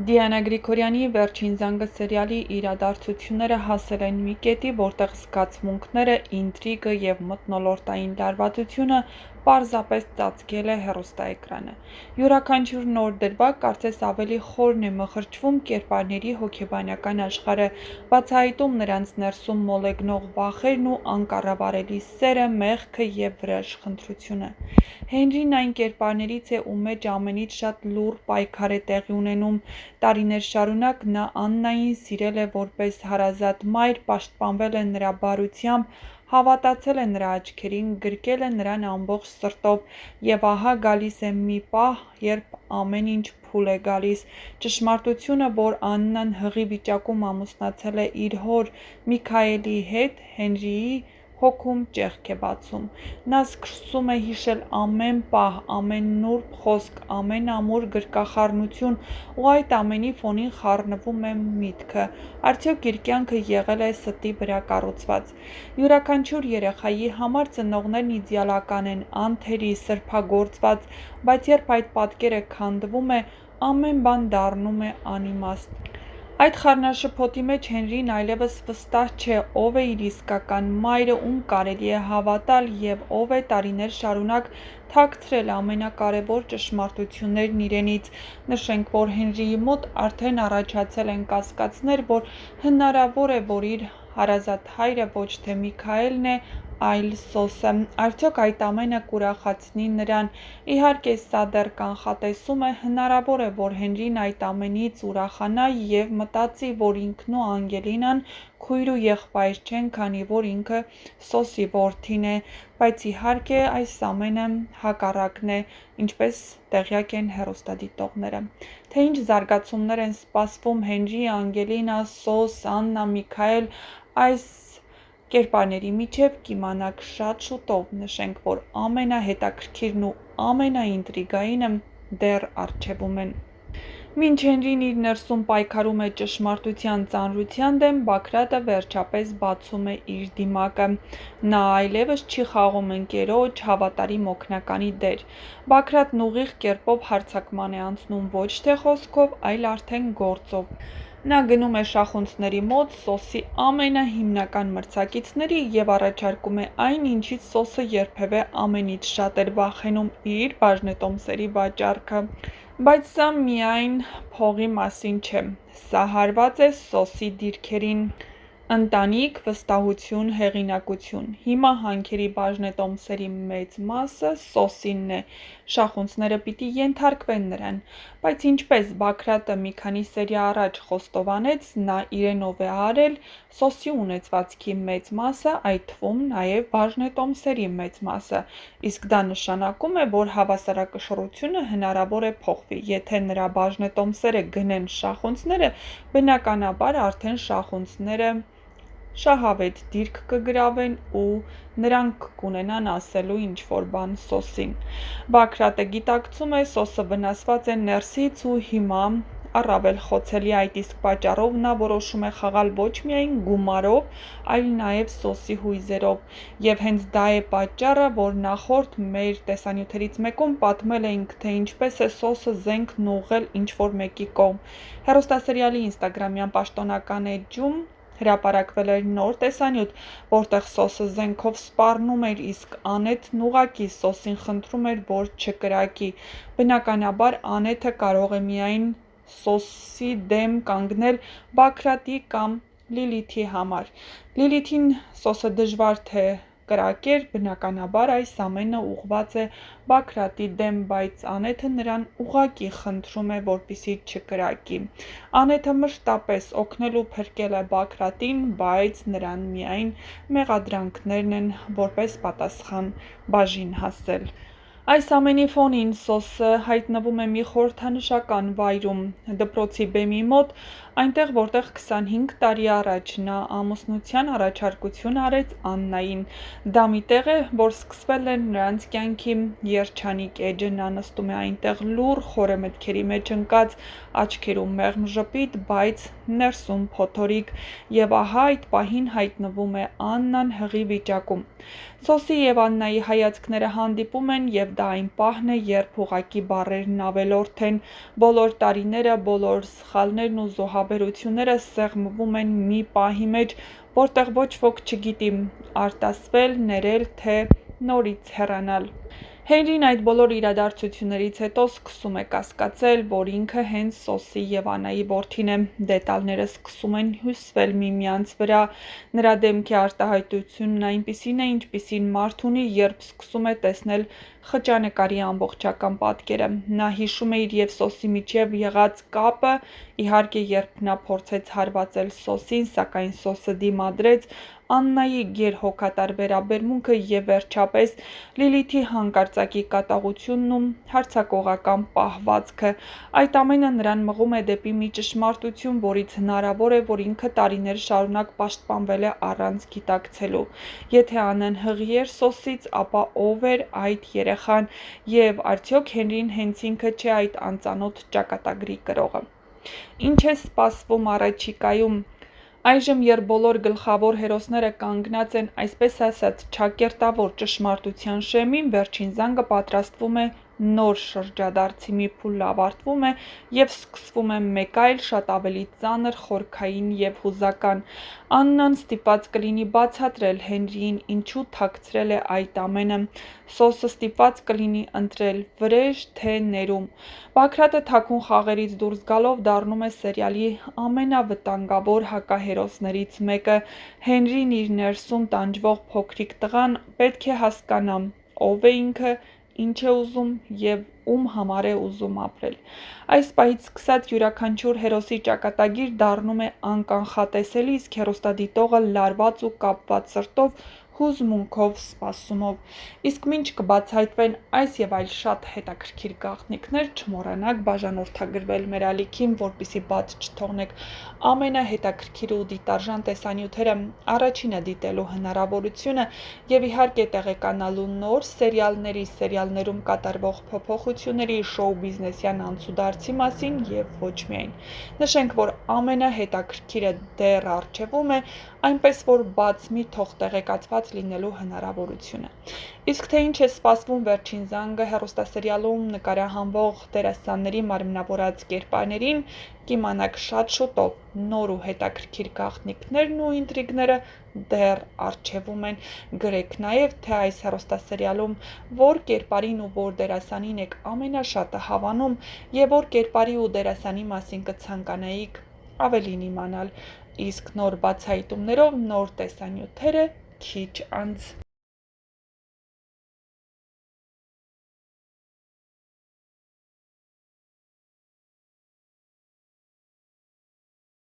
Դիանա Գրիգորյանի «Վերջին զանգը» սերիալի իրադարձությունները հասել են մի կետի, որտեղ զգացմունքները, ինտրիգը և մթնոլորտային լարվածությունը պարզապես ծածկել է հեռուստաէկրանը։ Յուրաքանչյուր նոր դրվագ կարծես ավելի խորն է մխրճվում կերպարների հոգեբանական աշխարհը, բացահայտում նրանց ներսում մոլեգնող վախերն ու անկառավարելի սերը, մեղքը և վրեժխնդրությունը։ Հենրին այն կերպարներից է, ում մեջ ամենից շատ լուռ պայքար է տեղի ունենում։ Տարիներ շարունակ նա Աննային սիրել է որպես հարազատ մայր, պաշտպանվել է նրա բարությամբ, հավատացել է նրա աչքերին, գրկել է նրան ամբողջ սրտով, և ահա գալիս է մի պահ, երբ ամեն ինչ փուլ է գալիս։ Ճշմարտությունը, որ Աննան հղի վիճակում ամուսնացել է իր հոր Միքայելի հետ, Հենրիի հոգում ճեղք է բացում։ Նա սկսում է հիշել ամեն պահ, ամեն նուրբ խոսք, ամեն ամուր գրկախառնություն, ու այդ ամենի ֆոնին խառնվում է միտքը. արդյոք իր կյանքը եղել է ստի վրա կառուցված։ Յուրաքանչյուր երեխայի համար ծնողներն իդեալական են, անթերի, սրբագործված, բայց երբ այդ պատկերը քանդվում է, ամեն բան դառնում է անիմաստ։ Այդ խառնաշփոթի մեջ Հենրին այլևս վստահ չէ, ով է իր իսկական մայրը, ում կարելի է հավատալ, և ով է տարիներ շարունակ թաքցրել ամենակարևոր ճշմարտություններն իրենից։ Նշենք, որ Հենրիի մոտ արդեն առաջացել են կասկածներ, որ հնարավոր է, որ իր հարազատ հայրը ոչ թե Միքայելն է, այլ Սոսը։ Արդյոք այդ ամենը կուրախացնի նրան։ Իհարկե, սա դեռ կանխատեսում է, հնարավոր է, որ Հենրին այդ ամենից ուրախանա և մտածի, որ ինքն ու Անգելինան քույր ու եղբայր չեն, քանի որ ինքը Սոսի որդին է, բայց իհարկե այս ամենը հակառակն է, ինչպես տեղյակ են հեռուստադիտողները։ Թե ինչ զարգացումներ են սպասվում Հենրի, Անգելինա, Սոս, Աննա, Միքայել այս կերպարների միջև, կիմանաք շատ շուտով։ Նշենք, որ ամենահետաքրքիրն ու ամենաինտրիգայինը դեռ առջևում են։ Մինչ Հենրին իր ներսում պայքարում է ճշմարտության ծանրության դեմ, Բագրատը վերջապես բացում է իր դիմակը։ Նա այլևս չի խաղում ընկերոջ, հավատարիմ օգնականի դեր։ Բագրատն ուղիղ կերպով հարձակման է անցնում ոչ թե խոսքով, այլ արդեն գործով։ Նա գնում է շախունցների մոտ, Սոսի ամենահիմնական մրցակիցների, և առաջարկում է այն, ինչից Սոսը երբևէ ամենից շատ էր վախենում՝ իր բաժնետոմսերի վաճառքը։ Բայց սա միայն փողի մասին չէ։ Սա հարված է Սոսի դիրքերին. ընտանիք, վստահություն, հեղինակություն։ Հիմա հանքերի բաժնետոմսերի մեծ մասը Սոսինն է, շախունցները պիտի ենթարկվեն նրան։ Բայց ինչպես Բագրատը մի քանի սերի առաջ խոստովանեց, նա իրենով է արել Սոսի ունեցվածքի մեծ մասը, այդ թվում նաև բաժնետոմսերի մեծ մասը, իսկ դա նշանակում է, որ հավասարակշռությունը հնարավոր է փոխվի։ Եթե նրա բաժնետոմսերը գնեն շախունցները, բնականաբար արդեն շախունցները շահավետ դիրք կգրավեն ու նրանք կունենան ասելու ինչ-որ բան Սոսին։ Բագրատը գիտակցում է՝ Սոսը վնասված է ներսից ու հիմա, առավել խոցելի այդ իսկ պատճառով, նա որոշում է խաղալ ոչ միայն գումարով, այլ նաև Սոսի հույզերով։ Եվ հենց դա է պատճառը, որ նախորդ մեր տեսանյութերից մեկում պատմել էինք, թե ինչպես է Սոսը զենքն ուղղել ինչ-որ մեկի կողմ։ Հեռուստասերիալի ինստագրամյան պաշտոնական էջում հրապարակվել էր նոր տեսանյութ, որտեղ Սոսը զենքով սպառնում էր, իսկ Անետն ուղղակի Սոսին խնդրում էր, որ չկրակի։ Բնականաբար Անեթը կարող է միայն Սոսի դեմ կանգնել Բագրատի կամ Լիլիթի համար։ Լիլիթին Սոսը դժվար թե կրակեր, բնականաբար այս ամենը ուղղված է Բագրատի դեմ, բայց Անեթը նրան ուղղակի խնդրում է, որպեսզի չկրակի։ Անեթը մշտապես օգնել ու փրկել է Բագրատին, բայց նրան միայն մեղադրանքներն են որպես պատասխան բաժին հասել։ Այս ամենի ֆոնին Սոսը հայտնվում է մի խորհրդանշական վայրում՝ դպրոցի բեմի մոտ, այնտեղ, որտեղ 25 տարի առաջ նա ամուսնության առաջարկություն արեց Աննային։ Դա մի տեղ է, որ սկսվել է նրանց կյանքի երջանիկ էջը։ Նա նստում է այնտեղ լուռ, խորը մտքերի մեջ ընկած, աչքերում մեղմ ժպիտ, բայց ներսում փոթորիկ։ Եվ ահա այդ պահին հայտնվում է Աննան հղի վիճակում։ Սոսի և Աննայի հայացքները հանդիպում են, և դա այն պահն է, երբ ուղղակի բառերն ավելորդ են, բոլոր տարիները, բոլոր սխալներն ու զոհաբերությունները սեղմվում են մի պահի մեջ, որտեղ ոչ ոք չգիտի արտասվել, ներել, թե նորից հեռանալ։ Հենրին այդ բոլոր իրադարձություններից հետո սկսում է կասկածել, որ ինքը հենց Սոսի և Աննայի որդին է, դետալները սկսում են հյուսվել միմյանց վրա, նրա դեմքի արտահայտությունն այնպիսին է, ինչպիսին մարդ ունի, երբ սկսում է տեսնել խճանկարի ամբողջական պատկերը։ Նա հիշում է իր և Սոսի միջև եղած կապը, իհարկե, երբ նա փորձեց հարվածել Սոսին, սակայն Սոսը դիմադրեց, Աննայի գերհոգատար վերաբերմունքը և վերջապես Լիլիթի հանկարծակի կատաղությունն ու հարձակողական պահվածքը, այդ ամենը նրան մղում է դեպի մի ճշմարտություն, որից հնարավոր է, որ ինքը տարիներ շարունակ պաշտպանվել է առանց գիտակցելու։ Եթե Աննան հղի էր Սոսից, ապա ով էր այդ երեխան, և արդյոք Հենրին հենց ինքը չէ այդ անծանոթ ճակատագրի կրողը։ Ինչ է սպասվում առաջիկայում։ Այժմ, երբ բոլոր գլխավոր հերոսները կանգնած են, այսպես ասած, չակերտավոր ճշմարտության շեմին, վերջին զանգը պատրաստվում է նոր շրջադարձի, մի փուլ ավարտվում է և սկսվում է մեկ այլ, շատ ավելի ծանր, խորքային և հուզական։ Աննան ստիպված կլինի բացատրել Հենրիին ինչու թաքցրել է այդ ամենը։ Սոսը ստիպված կլինի ընտրել վրեժ, թե ներում։ Բագրատը թաքուն խաղերից դուրս գալով դառնում է սերիալի ամենավտանգավոր հակահերոսներից մեկը։ Հենրին, իր ներսում տանջվող փոքրիկ տղան, պետք է հասկանա ով է ինքը, ինչ է ուզում և ում համար է ուզում ապրել։ Այս պահից սկսած յուրաքանչյուր հերոսի ճակատագիր դառնում է անկանխատեսելի, իսկ հեռուստադիտողը լարված ու կապված սրտով, հուզմունքով, սպասումով։ Իսկ մինչ կբացահայտվեն այս և այլ շատ հետաքրքիր գաղտնիքներ, չմոռանաք բաժանորդագրվել մեր ալիքին, որպեսզի բաց չթողնեք ամենահետաքրքիր ու դիտարժան տեսանյութերը առաջինը դիտելու հնարավորությունը և իհարկե տեղեկանալու նոր սերիալների, սերիալներում կատարվող փոփոխությունների, շոու բիզնեսյան անցուդարձի մասին և ոչ միայն։ Նշենք, որ ամենահետաքրքիրը դեռ առջևում է, այնպես որ բաց մի թող տեղեկացված լինելու հնարավորությունը։ Իսկ թե ինչ է սպասվում վերջին զանգը հեռուստասերիալում նկարահանվող դերասանների մարմնավորած կերպարներին, կիմանաք շատ շուտով։ Նոր ու հետաքրքիր գաղտնիքներն ու ինտրիգները դեռ առջևում են։ Գրեք նաև, թե այս հեռուստասերիալում որ կերպարին ու որ դերասանին եք ամենաշատը հավանում և որ կերպարի ու դերասանի մասին կցանկանայիք ավելին իմանալ։ Իսկ նոր բացահայտումներով նոր տեսանյութերը քիչ անց։